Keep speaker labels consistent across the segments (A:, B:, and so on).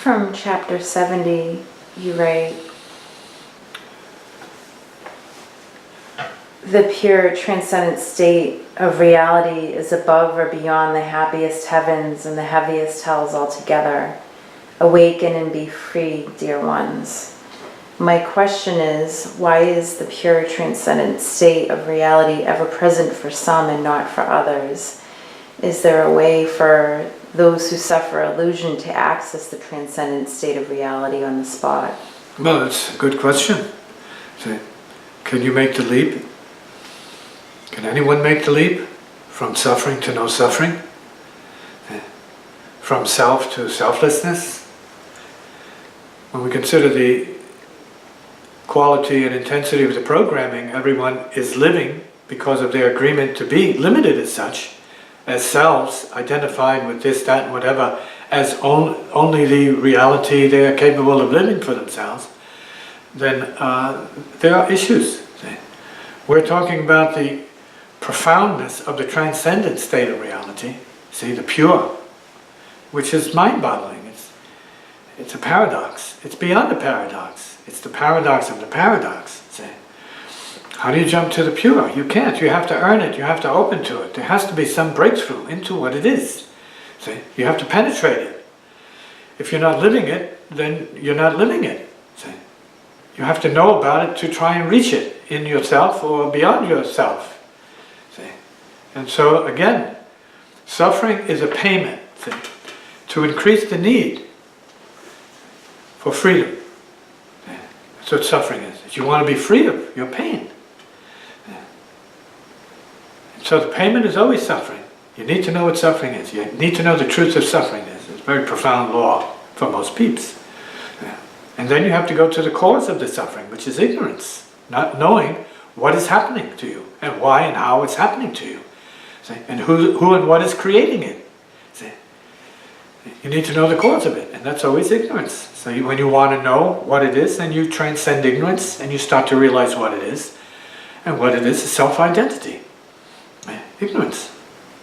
A: From chapter 70, you write, the pure transcendent state of reality is above or beyond the happiest heavens and the heaviest hells altogether. Awaken and be free, dear ones. My question is, why is the pure transcendent state of reality ever present for some and not for others? Is there a way for those who suffer illusion to access the transcendent state of reality on the spot?
B: Well, that's a good question. So, can you make the leap? Can anyone make the leap from suffering to no suffering? From self to selflessness? When we consider the quality and intensity of the programming everyone is living because of their agreement to be limited as such, as selves identified with this, that, and whatever, as only the reality they are capable of living for themselves, then there are issues. We're talking about the profoundness of the transcendent state of reality, see, the pure, which is mind-boggling. It's a paradox. It's beyond a paradox. It's the paradox of the paradox. See? How do you jump to the pure? You can't. You have to earn it. You have to open to it. There has to be some breakthrough into what it is. See? You have to penetrate it. If you're not living it, then you're not living it. See? You have to know about it to try and reach it in yourself or beyond yourself. See? And so again, suffering is a payment, see, to increase the need for freedom. Yeah. That's what suffering is. You want to be free of your pain. Yeah. So the payment is always suffering. You need to know what suffering is. You need to know the truth of suffering is. It's a very profound law for most peeps. Yeah. And then you have to go to the cause of the suffering, which is ignorance. Not knowing what is happening to you, and why and how it's happening to you. See? And who and what is creating it. See? You need to know the cause of it, and that's always ignorance. So when you want to know what it is, then you transcend ignorance and you start to realize what it is. And what it is self-identity. Ignorance.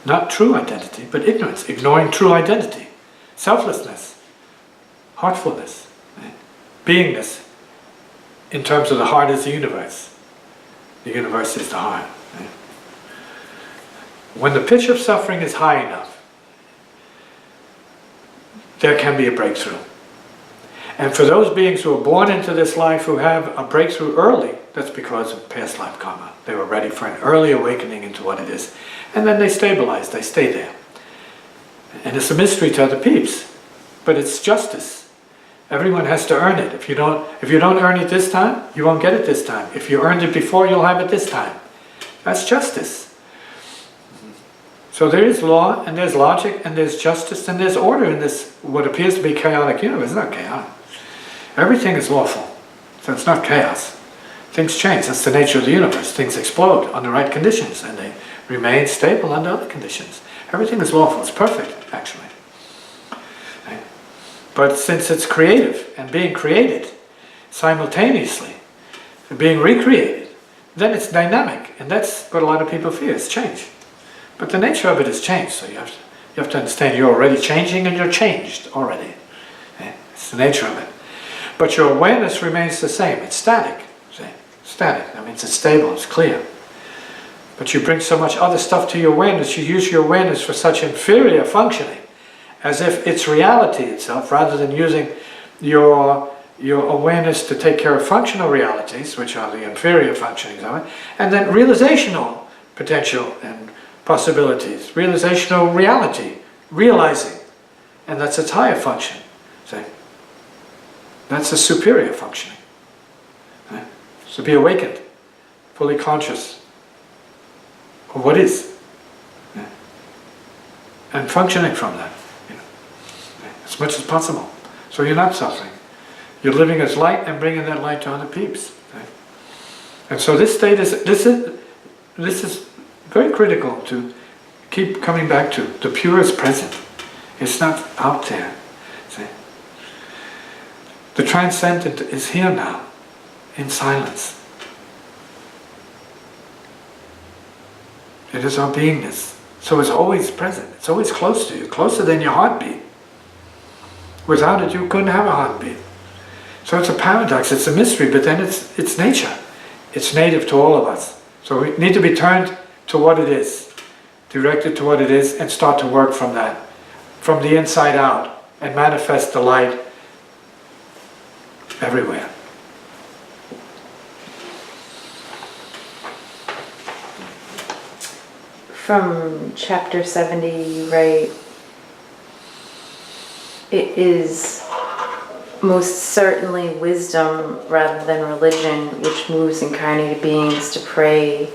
B: Not true identity, but ignorance. Ignoring true identity. Selflessness. Heartfulness. Beingness. In terms of the heart is the universe. The universe is the heart. When the pitch of suffering is high enough, there can be a breakthrough. And for those beings who are born into this life who have a breakthrough early, that's because of past life karma. They were ready for an early awakening into what it is. And then they stabilize, they stay there. And it's a mystery to other peeps. But it's justice. Everyone has to earn it. If you don't earn it this time, you won't get it this time. If you earned it before, you'll have it this time. That's justice. So there is law, and there's logic, and there's justice, and there's order in this, what appears to be chaotic universe. It's not chaotic. Everything is lawful. So it's not chaos. Things change. That's the nature of the universe. Things explode under right conditions, and they remain stable under other conditions. Everything is lawful. It's perfect, actually. Right? But since it's creative, and being created simultaneously, and being recreated, then it's dynamic, and that's what a lot of people fear, is change. But the nature of it is change, so you have to understand you're already changing and you're changed already. It's the nature of it. But your awareness remains the same. It's static. See? Static. That means it's stable, it's clear. But you bring so much other stuff to your awareness, you use your awareness for such inferior functioning, as if it's reality itself, rather than using your awareness to take care of functional realities, which are the inferior functionings of it, and then realizational potential and possibilities, realizational reality, realizing, and that's its higher function. See? That's a superior functioning. Right? So be awakened, fully conscious of what is, yeah, and functioning from that, as much as possible. So you're not suffering. You're living as light and bringing that light to other peeps. Right? And so this state is very critical to keep coming back to. The pure is present. It's not out there. See? The transcendent is here now, in silence. It is our beingness. So it's always present. It's always close to you, closer than your heartbeat. Without it, you couldn't have a heartbeat. So it's a paradox, it's a mystery, but then it's nature. It's native to all of us. So we need to be turned to what it is, directed to what it is, and start to work from that, from the inside out, and manifest the light everywhere.
A: From chapter 70, right? It is most certainly wisdom rather than religion which moves incarnated beings to pray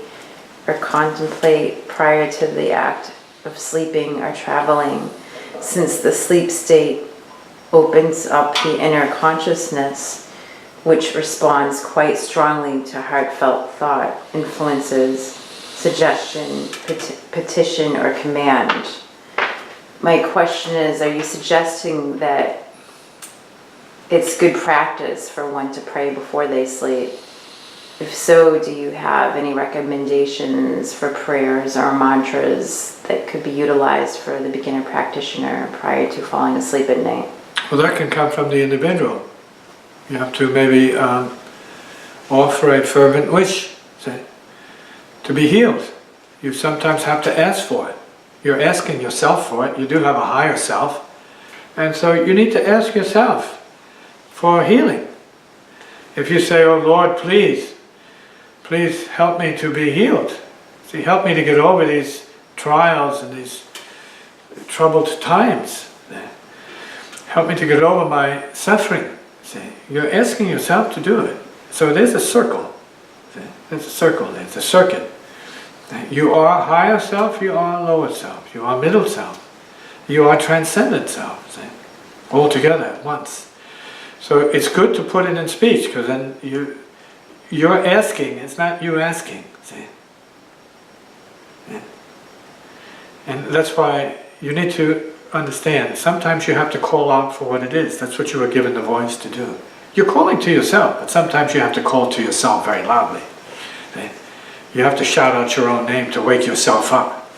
A: or contemplate prior to the act of sleeping or traveling, since the sleep state opens up the inner consciousness which responds quite strongly to heartfelt thought, influences, suggestion, petition, or command. My question is, are you suggesting that it's good practice for one to pray before they sleep? If so, do you have any recommendations for prayers or mantras that could be utilized for the beginner practitioner prior to falling asleep at night?
B: Well, that can come from the individual. You have to maybe offer a fervent wish, say, to be healed. You sometimes have to ask for it. You're asking yourself for it. You do have a higher self. And so you need to ask yourself for healing. If you say, oh Lord, please help me to be healed. See, help me to get over these trials and these troubled times. Help me to get over my suffering. See, you're asking yourself to do it. So there's a circle. See, there's a circle, there's a circuit. You are higher self, you are lower self, you are middle self, you are transcendent self, see? All together at once. So it's good to put it in speech, because then you're asking, it's not you asking, see? Yeah. And that's why you need to understand, sometimes you have to call out for what it is. That's what you were given the voice to do. You're calling to yourself, but sometimes you have to call to yourself very loudly. See? You have to shout out your own name to wake yourself up.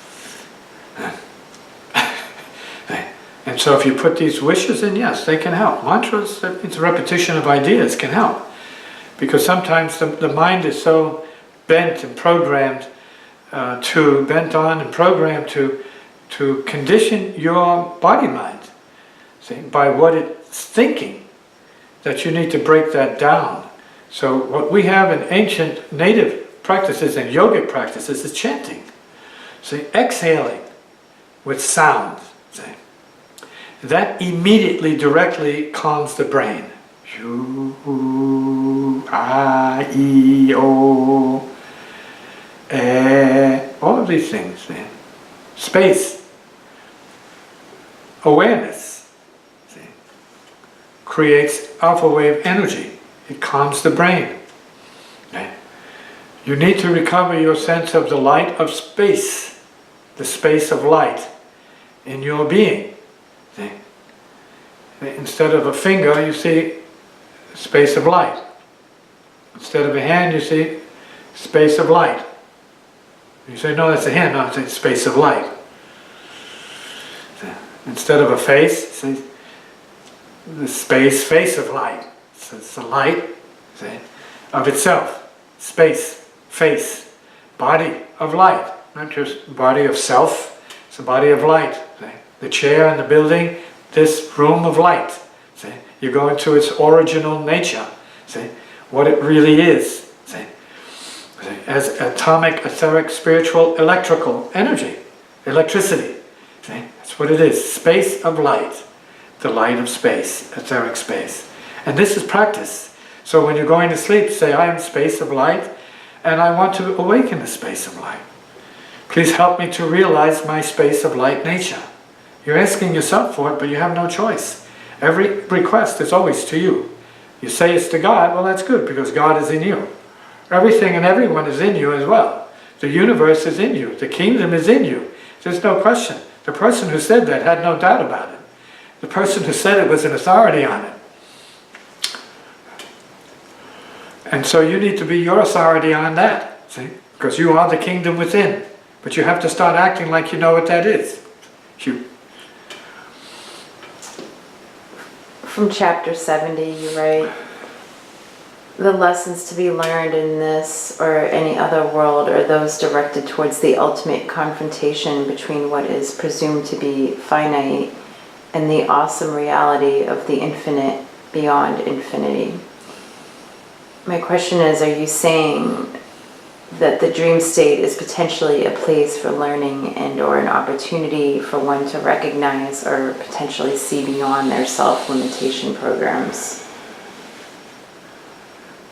B: And so if you put these wishes in, yes, they can help. Mantras, it's a repetition of ideas, can help. Because sometimes the mind is so bent and programmed bent on and programmed to condition your body-mind, see, by what it's thinking, that you need to break that down. So what we have in ancient native practices and yogic practices is chanting. See, exhaling with sound. See, that immediately, directly calms the brain. Shu, ah, e, o, all of these things. See. Space, awareness, see, creates alpha wave energy. It calms the brain. Okay. You need to recover your sense of the light of space, the space of light in your being. See? Instead of a finger, you see space of light. Instead of a hand, you see space of light. You say, no, that's a hand. No, it's a space of light. See? Instead of a face, see the face of light. So it's the light, see, of itself. Space. Face, body of light, not just body of self, it's a body of light. See? The chair in the building, this room of light. See? You go into its original nature, see? What it really is. See? See? As atomic, etheric, spiritual, electrical energy, electricity. See? That's what it is, space of light, the light of space, etheric space. And this is practice. So when you're going to sleep, say, I am space of light, and I want to awaken the space of light. Please help me to realize my space of light nature. You're asking yourself for it, but you have no choice. Every request is always to you. You say it's to God, well that's good, because God is in you. Everything and everyone is in you as well. The universe is in you. The kingdom is in you. There's no question. The person who said that had no doubt about it. The person who said it was an authority on it. And so you need to be your authority on that, see? Because you are the kingdom within. But you have to start acting like you know what that is.
A: From chapter 70, you write, the lessons to be learned in this or any other world are those directed towards the ultimate confrontation between what is presumed to be finite and the awesome reality of the infinite beyond infinity. My question is, are you saying that the dream state is potentially a place for learning and or an opportunity for one to recognize or potentially see beyond their self-limitation programs?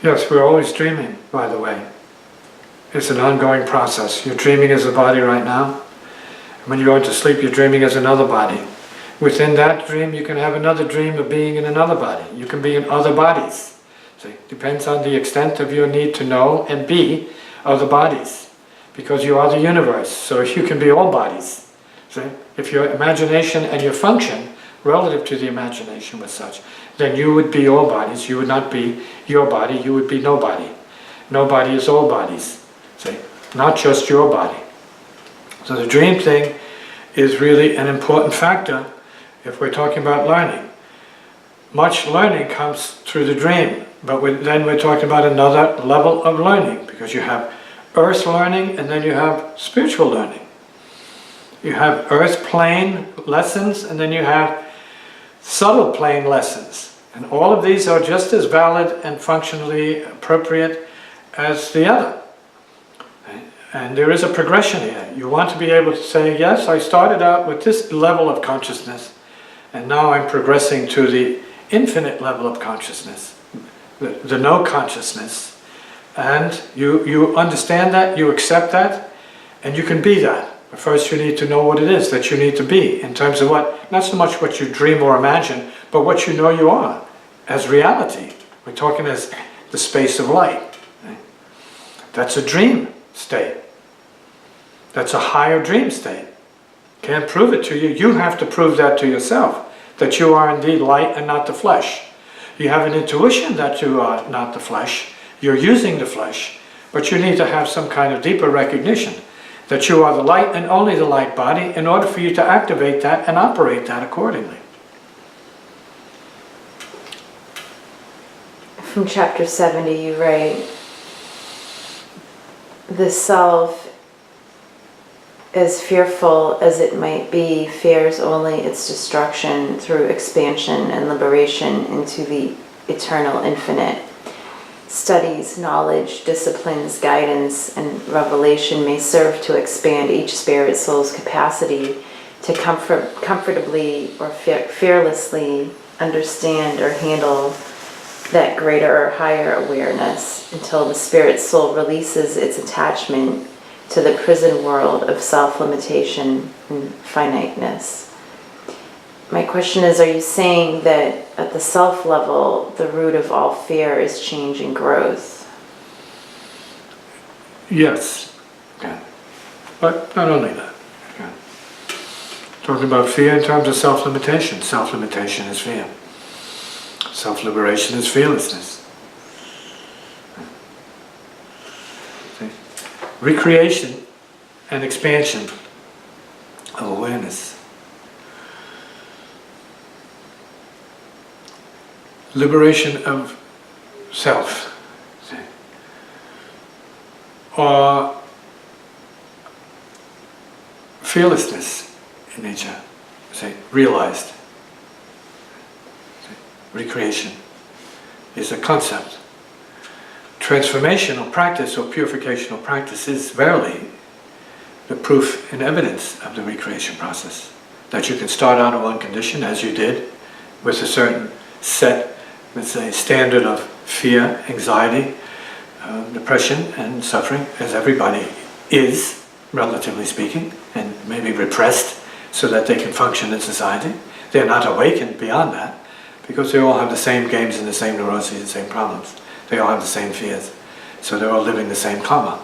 B: Yes, we're always dreaming, by the way. It's an ongoing process. You're dreaming as a body right now. When you go into sleep, you're dreaming as another body. Within that dream, you can have another dream of being in another body. You can be in other bodies. So it depends on the extent of your need to know and be other bodies. Because you are the universe, so you can be all bodies. See? If your imagination and your function relative to the imagination was such, then you would be all bodies. You would not be your body, you would be nobody. Nobody is all bodies. See? Not just your body. So the dream thing is really an important factor if we're talking about learning. Much learning comes through the dream, but then we're talking about another level of learning, because you have earth learning and then you have spiritual learning. You have earth plane lessons and then you have subtle plane lessons. And all of these are just as valid and functionally appropriate as the other. And there is a progression here. You want to be able to say, yes, I started out with this level of consciousness, and now I'm progressing to the infinite level of consciousness, the no consciousness. And you understand that, you accept that, and you can be that. But first you need to know what it is that you need to be, in terms of what, not so much what you dream or imagine, but what you know you are, as reality. We're talking as the space of light. That's a dream state. That's a higher dream state. Can't prove it to you. You have to prove that to yourself, that you are indeed light and not the flesh. You have an intuition that you are not the flesh. You're using the flesh, but you need to have some kind of deeper recognition that you are the light and only the light body in order for you to activate that and operate that accordingly.
A: From chapter 70, you write, the self, as fearful as it might be, fears only its destruction through expansion and liberation into the eternal infinite. Studies, knowledge, disciplines, guidance, and revelation may serve to expand each spirit soul's capacity to comfortably or fearlessly understand or handle that greater or higher awareness until the spirit soul releases its attachment to the prison world of self-limitation and finiteness. My question is, are you saying that at the self level, the root of all fear is change and growth?
B: Yes. Okay. But not only that. Okay. Talking about fear in terms of self-limitation. Self-limitation is fear. Self-liberation is fearlessness. See? Recreation and expansion of awareness. Liberation of self. See? Or fearlessness in nature. Say, realized. Recreation is a concept. Transformational practice or purificational practice is verily the proof and evidence of the recreation process. That you can start out of unconditioned, as you did, with a certain set, let's say, standard of fear, anxiety, depression, and suffering, as everybody is, relatively speaking, and maybe repressed so that they can function in society. They're not awakened beyond that, because they all have the same games and the same neuroses and the same problems. They all have the same fears. So they're all living the same karma.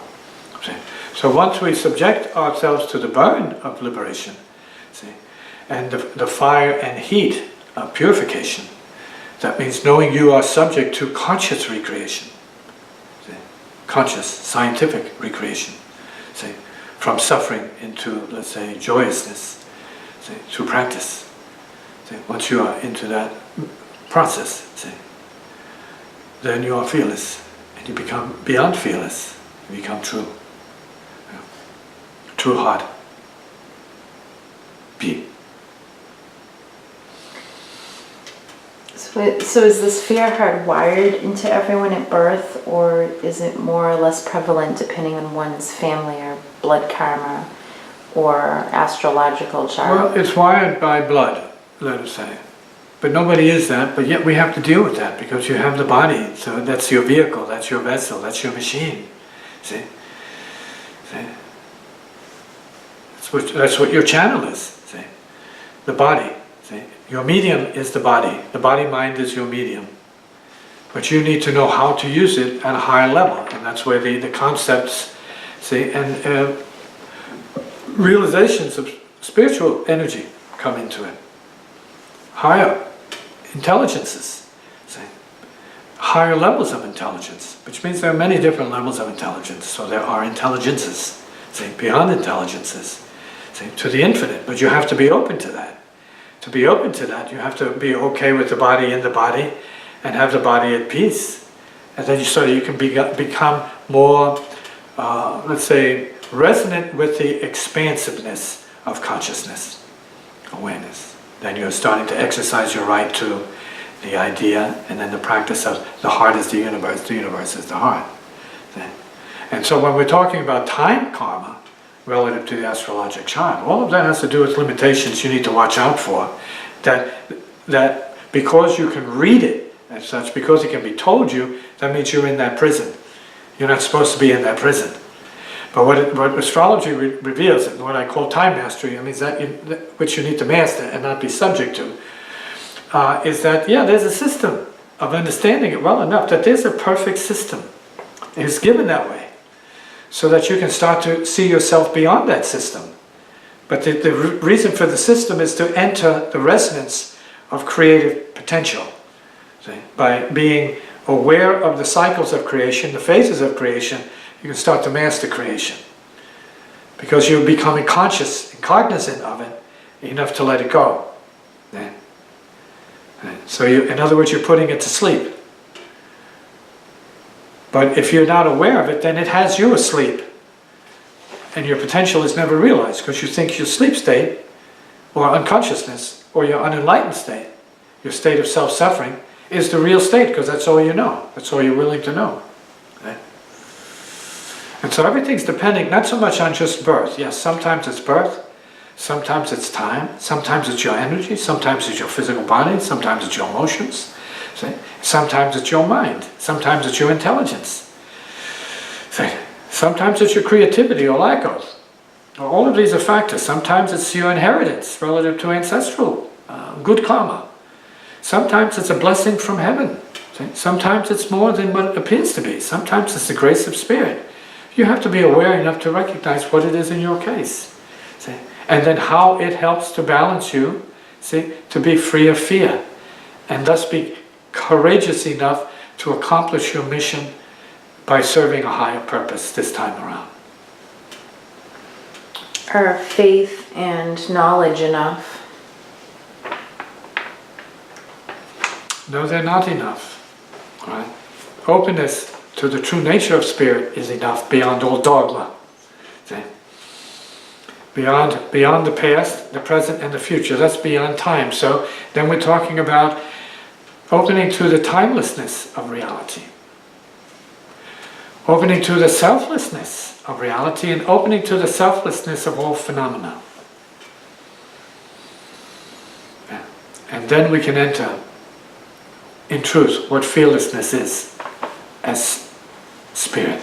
B: See? So once we subject ourselves to the burn of liberation, see, and the fire and heat of purification, that means knowing you are subject to conscious recreation. See? Conscious, scientific recreation. See? From suffering into, let's say, joyousness, see? Through practice. See? Once you are into that process, see, then you are fearless, and you become beyond fearless. You become true. True heart. Be.
A: So is this fear hardwired into everyone at birth, or is it more or less prevalent depending on one's family or blood karma or astrological chart?
B: Well, it's wired by blood, let us say. But nobody is that, but yet we have to deal with that because you have the body. So that's your vehicle, that's your vessel, that's your machine. See? See? That's what your channel is. See? The body. See? Your medium is the body. The body-mind is your medium. But you need to know how to use it at a higher level. And that's where the concepts, see, and realizations of spiritual energy come into it. Higher intelligences, see, higher levels of intelligence, which means there are many different levels of intelligence. So there are intelligences, see, beyond intelligences, see, to the infinite. But you have to be open to that. To be open to that, you have to be okay with the body in the body and have the body at peace. And then so you can become more, let's say, resonant with the expansiveness of consciousness, awareness. Then you're starting to exercise your right to the idea and then the practice of the heart is the universe is the heart. And so when we're talking about time karma, relative to the astrologic chart, all of that has to do with limitations you need to watch out for. That because you can read it as such, because it can be told you, that means you're in that prison. You're not supposed to be in that prison. But what astrology reveals, and what I call time mastery, I mean, which you need to master and not be subject to, is that, yeah, there's a system of understanding it well enough that there's a perfect system. It is given that way, so that you can start to see yourself beyond that system. But the reason for the system is to enter the resonance of creative potential. See? By being aware of the cycles of creation, the phases of creation, you can start to master creation. Because you're becoming conscious and cognizant of it enough to let it go. Yeah. So in other words, you're putting it to sleep. But if you're not aware of it, then it has you asleep. And your potential is never realized because you think your sleep state, or unconsciousness, or your unenlightened state, your state of self-suffering, is the real state because that's all you know. That's all you're willing to know. Right? And so everything's depending not so much on just birth. Yes, sometimes it's birth, sometimes it's time, sometimes it's your energy, sometimes it's your physical body, sometimes it's your emotions. See? Sometimes it's your mind, sometimes it's your intelligence. See? Sometimes it's your creativity or lack of. All of these are factors. Sometimes it's your inheritance relative to ancestral good karma. Sometimes it's a blessing from heaven. See? Sometimes it's more than what it appears to be. Sometimes it's the grace of spirit. You have to be aware enough to recognize what it is in your case. See? And then how it helps to balance you, see, to be free of fear. And thus be courageous enough to accomplish your mission by serving a higher purpose this time around.
A: Are faith and knowledge enough?
B: No, they're not enough. Right? Openness to the true nature of spirit is enough beyond all dogma. See? Beyond the past, the present, and the future. That's beyond time. So then we're talking about opening to the timelessness of reality. Opening to the selflessness of reality and opening to the selflessness of all phenomena. Yeah. And then we can enter, in truth, what fearlessness is as spirit.